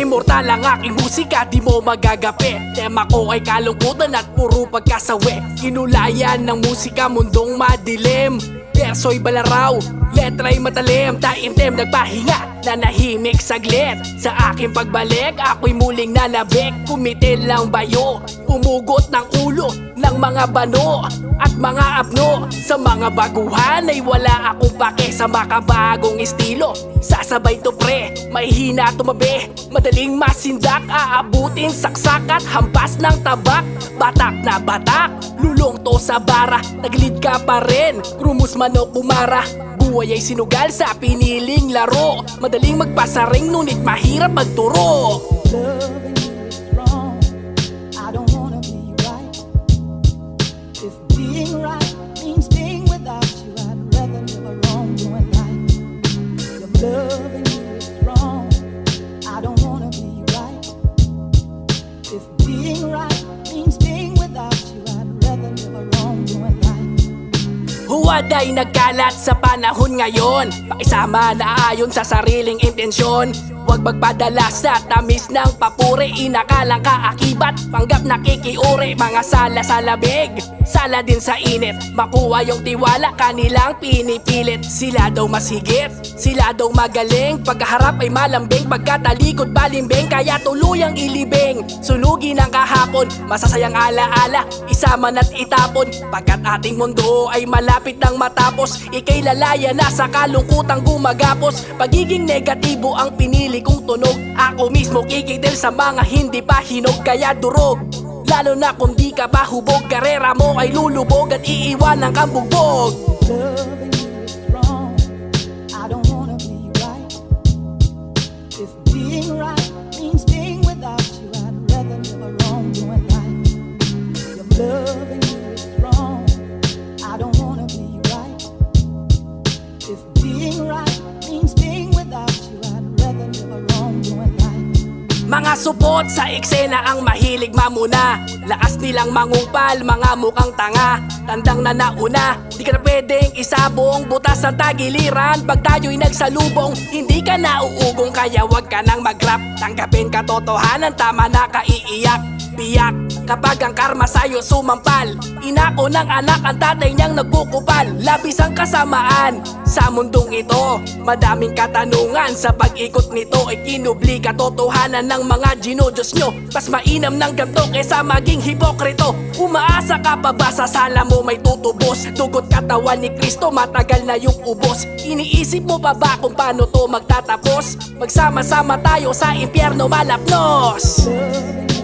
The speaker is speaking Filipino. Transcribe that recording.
Immortal ang aking musika, di mo magagapi. Tema ko ay kalungkutan at puro pagkasawi. Kinulayan ng musika, mundong madilim. Verso'y balaraw, letra'y matalim. Taimtim nagpahinga, nanahimik saglit. Sa aking pagbalik, ako'y muling nalabik. Kumitil lang bayo, umugot ng ulo ng mga bano at mga abno. Sa mga baguhan ay wala akong pake. Sa makabagong estilo, sasabay to pre. May hina tumabi, madaling masindak. Aabutin saksak at hampas ng tabak. Batak na batak, lulong to sa bara. Taglid ka pa rin, krumos manok bumara. Buhay ay sinugal sa piniling laro. Madaling magpasaring ngunit mahirap magturo. Loving you is wrong. I don't wanna be right. If being right means being without you, I'd rather live a wrongdoing life. Your loving you is wrong. I don't wanna be right. If being right means being without you, I'd rather live a wrongdoing life. Huwad ay nagkalat sa panahon ngayon. Pakisama na ayon sa sariling intensyon. Huwag magpadala sa tamis ng papuri. Inakalang kaakibat, panggap nakikiuri. Mga sala sa labig, sala din sa init. Makuha yung tiwala, kanilang pinipilit. Sila daw mas higit, sila daw magaling. Pagkaharap ay malambing, pagkatalikod balimbing. Kaya tuluyang ilibing, sunugin ang kahapon. Masasayang alaala, isama na't itapon. Pagkat ating mundo ay malapit nang matapos. Ika'y lalaya na sa kalungkutang gumagapos. Pagiging negatibo ang pinili kong tunog. Ako mismo kikitil sa mga hindi pa hinog. Kaya durog, lalo na kung di ka pa hubog. Karera mo ay lulubog at iiwanan kang bugbog. Loving you is wrong. I don't wanna be right. If being right means being without you, I'd rather live a wrongdoing life. Your loving you is wrong. I don't wanna be right. If being right means being without you, I'd rather live a wrongdoing life. Mga supot sa eksena ang mahilig mamuna. Lakas nilang mangupal, mga mukhang tanga. Tandang na nauna, di ka na pwedeng isabong. Butas ang tagiliran, pag tayo'y nagsalubong. Hindi ka nauugong, kaya wag ka nang mag-rap. Tanggapin katotohanan, tama na kaiiyak. Biyak, kapag ang karma sa'yo sumampal. Inako ng anak, ang tatay niyang nagkukupal. Labis ang kasamaan sa mundong ito. Madaming katanungan sa pag-ikot nito. Ikinubli katotohanan ng mga ginudyos nyo. Mas mainam ng ganto kesa maging hipokrito. Umaasa ka pa ba sa sala mo may tutubos? Dugot katawan ni Kristo, matagal na yung ubos. Iniisip mo pa ba kung paano to magtatapos? Magsama-sama tayo sa impyerno malapnos. Loving